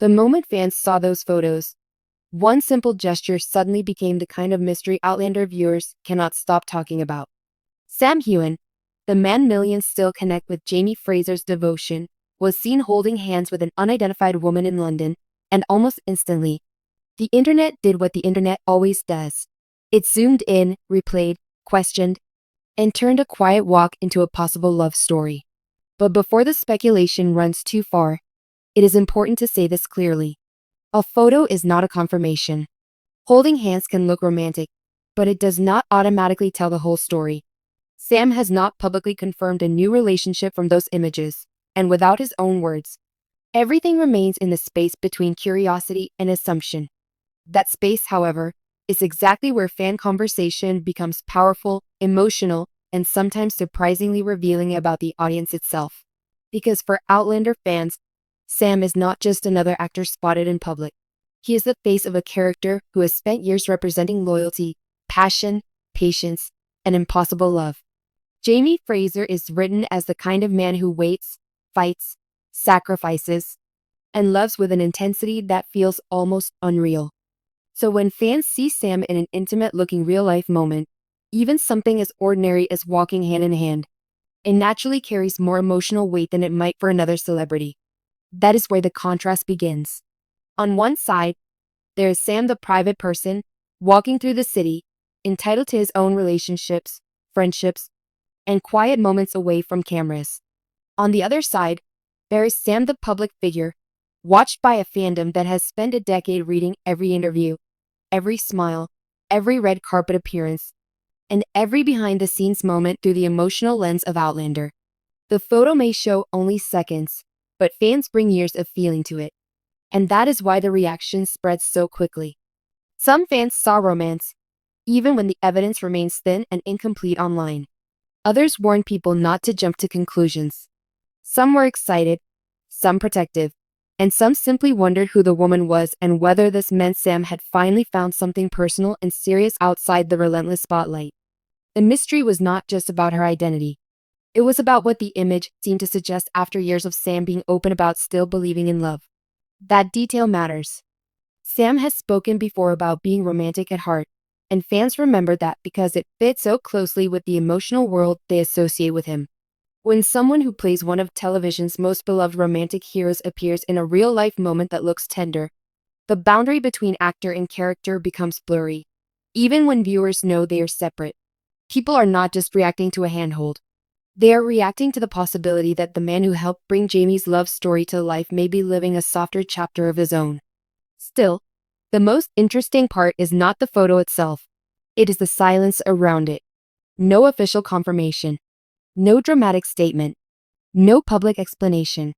The moment fans saw those photos, one simple gesture suddenly became the kind of mystery Outlander viewers cannot stop talking about. Sam Heughan, the man millions still connect with Jamie Fraser's devotion, was seen holding hands with an unidentified woman in London, and almost instantly, the internet did what the internet always does. It zoomed in, replayed, questioned, and turned a quiet walk into a possible love story. But before the speculation runs too far, it is important to say this clearly. A photo is not a confirmation. Holding hands can look romantic, but it does not automatically tell the whole story. Sam has not publicly confirmed a new relationship from those images, and without his own words, everything remains in the space between curiosity and assumption. That space, however, is exactly where fan conversation becomes powerful, emotional, and sometimes surprisingly revealing about the audience itself. Because for Outlander fans, Sam is not just another actor spotted in public. He is the face of a character who has spent years representing loyalty, passion, patience, and impossible love. Jamie Fraser is written as the kind of man who waits, fights, sacrifices, and loves with an intensity that feels almost unreal. So when fans see Sam in an intimate-looking real-life moment, even something as ordinary as walking hand in hand, it naturally carries more emotional weight than it might for another celebrity. That is where the contrast begins. On one side, there is Sam the private person, walking through the city, entitled to his own relationships, friendships, and quiet moments away from cameras. On the other side, there is Sam the public figure, watched by a fandom that has spent a decade reading every interview, every smile, every red carpet appearance, and every behind-the-scenes moment through the emotional lens of Outlander. The photo may show only seconds, but fans bring years of feeling to it. And that is why the reaction spreads so quickly. Some fans saw romance, even when the evidence remains thin and incomplete online. Others warned people not to jump to conclusions. Some were excited, some protective, and some simply wondered who the woman was and whether this meant Sam had finally found something personal and serious outside the relentless spotlight. The mystery was not just about her identity. It was about what the image seemed to suggest after years of Sam being open about still believing in love. That detail matters. Sam has spoken before about being romantic at heart, and fans remember that because it fits so closely with the emotional world they associate with him. When someone who plays one of television's most beloved romantic heroes appears in a real-life moment that looks tender, the boundary between actor and character becomes blurry. Even when viewers know they are separate, people are not just reacting to a handhold. They are reacting to the possibility that the man who helped bring Jamie's love story to life may be living a softer chapter of his own. Still, the most interesting part is not the photo itself. It is the silence around it. No official confirmation. No dramatic statement. No public explanation.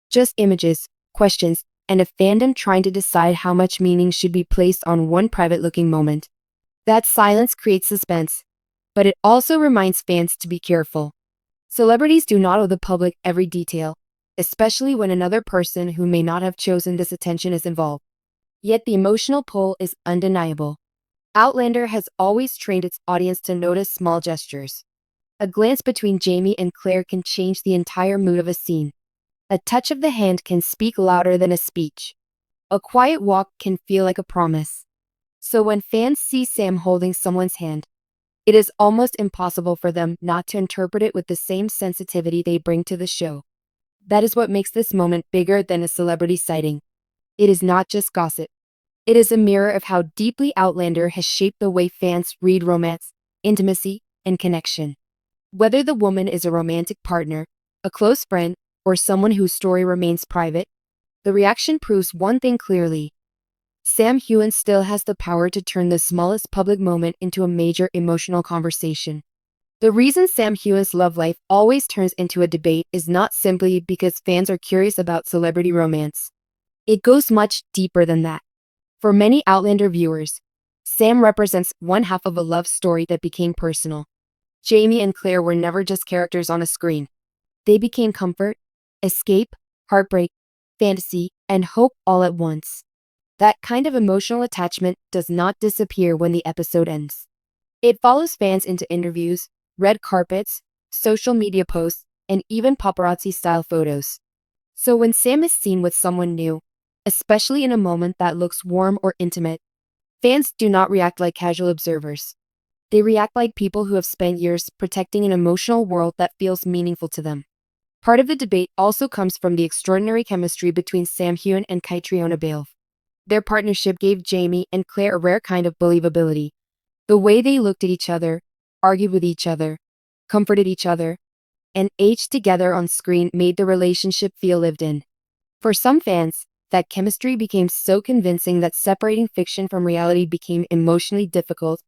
Just images, questions, and a fandom trying to decide how much meaning should be placed on one private-looking moment. That silence creates suspense, but it also reminds fans to be careful. Celebrities do not owe the public every detail, especially when another person who may not have chosen this attention is involved. Yet the emotional pull is undeniable. Outlander has always trained its audience to notice small gestures. A glance between Jamie and Claire can change the entire mood of a scene. A touch of the hand can speak louder than a speech. A quiet walk can feel like a promise. So when fans see Sam holding someone's hand, it is almost impossible for them not to interpret it with the same sensitivity they bring to the show. That is what makes this moment bigger than a celebrity sighting. It is not just gossip. It is a mirror of how deeply Outlander has shaped the way fans read romance, intimacy, and connection. Whether the woman is a romantic partner, a close friend, or someone whose story remains private, the reaction proves one thing clearly. Sam Heughan still has the power to turn the smallest public moment into a major emotional conversation. The reason Sam Heughan's love life always turns into a debate is not simply because fans are curious about celebrity romance. It goes much deeper than that. For many Outlander viewers, Sam represents one half of a love story that became personal. Jamie and Claire were never just characters on a screen. They became comfort, escape, heartbreak, fantasy, and hope all at once. That kind of emotional attachment does not disappear when the episode ends. It follows fans into interviews, red carpets, social media posts, and even paparazzi-style photos. So when Sam is seen with someone new, especially in a moment that looks warm or intimate. Fans do not react like casual observers. They react like people who have spent years protecting an emotional world that feels meaningful to them. Part of the debate also comes from the extraordinary chemistry between Heughan and Caitriona Balfe. Their partnership gave Jamie and Claire a rare kind of believability. The way they looked at each other, argued with each other, comforted each other, and aged together on screen made the relationship feel lived in. For some fans, that chemistry became so convincing that separating fiction from reality became emotionally difficult,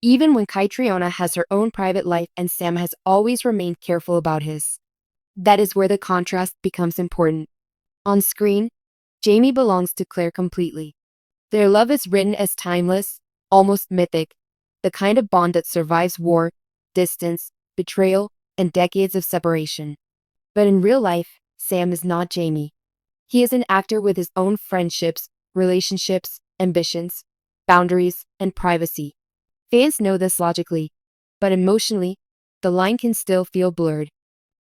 even when Caitriona has her own private life and Sam has always remained careful about his. That is where the contrast becomes important. On screen, Jamie belongs to Claire completely. Their love is written as timeless, almost mythic, the kind of bond that survives war, distance, betrayal, and decades of separation. But in real life, Sam is not Jamie. He is an actor with his own friendships, relationships, ambitions, boundaries, and privacy. Fans know this logically, but emotionally, the line can still feel blurred.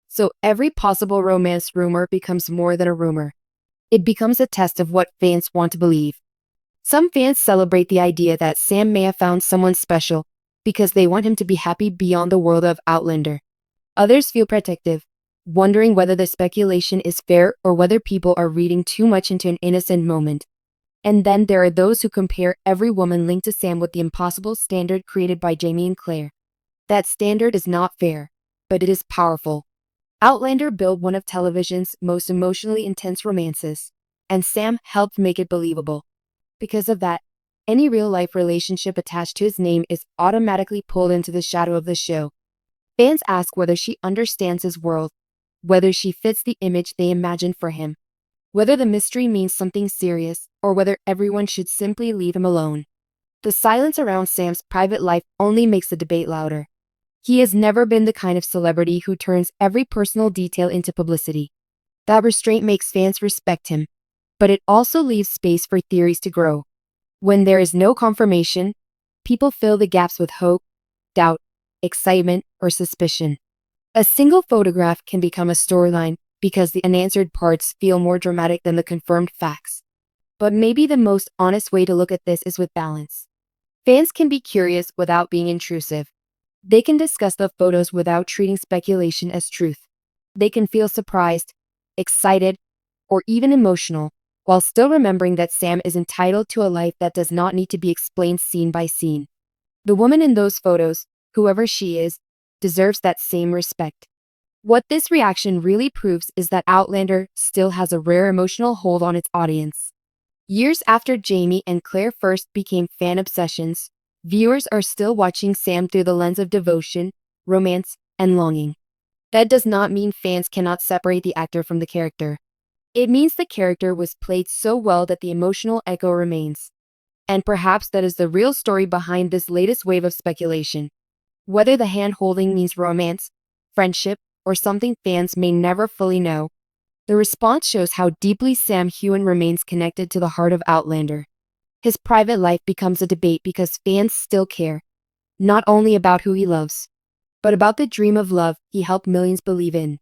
So every possible romance rumor becomes more than a rumor. It becomes a test of what fans want to believe. Some fans celebrate the idea that Sam may have found someone special because they want him to be happy beyond the world of Outlander. Others feel protective, wondering whether the speculation is fair or whether people are reading too much into an innocent moment. And then there are those who compare every woman linked to Sam with the impossible standard created by Jamie and Claire. That standard is not fair, but it is powerful. Outlander built one of television's most emotionally intense romances, and Sam helped make it believable. Because of that, any real-life relationship attached to his name is automatically pulled into the shadow of the show. Fans ask whether she understands his world, whether she fits the image they imagine for him, whether the mystery means something serious, or whether everyone should simply leave him alone. The silence around Sam's private life only makes the debate louder. He has never been the kind of celebrity who turns every personal detail into publicity. That restraint makes fans respect him, but it also leaves space for theories to grow. When there is no confirmation, people fill the gaps with hope, doubt, excitement, or suspicion. A single photograph can become a storyline because the unanswered parts feel more dramatic than the confirmed facts. But maybe the most honest way to look at this is with balance. Fans can be curious without being intrusive. They can discuss the photos without treating speculation as truth. They can feel surprised, excited, or even emotional, while still remembering that Sam is entitled to a life that does not need to be explained scene by scene. The woman in those photos, whoever she is, deserves that same respect. What this reaction really proves is that Outlander still has a rare emotional hold on its audience. Years after Jamie and Claire first became fan obsessions, viewers are still watching Sam through the lens of devotion, romance, and longing. That does not mean fans cannot separate the actor from the character. It means the character was played so well that the emotional echo remains. And perhaps that is the real story behind this latest wave of speculation. Whether the hand-holding means romance, friendship, or something fans may never fully know, the response shows how deeply Sam Heughan remains connected to the heart of Outlander. His private life becomes a debate because fans still care, not only about who he loves, but about the dream of love he helped millions believe in.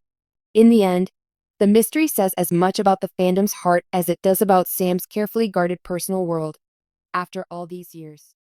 In the end, the mystery says as much about the fandom's heart as it does about Sam's carefully guarded personal world. After all these years.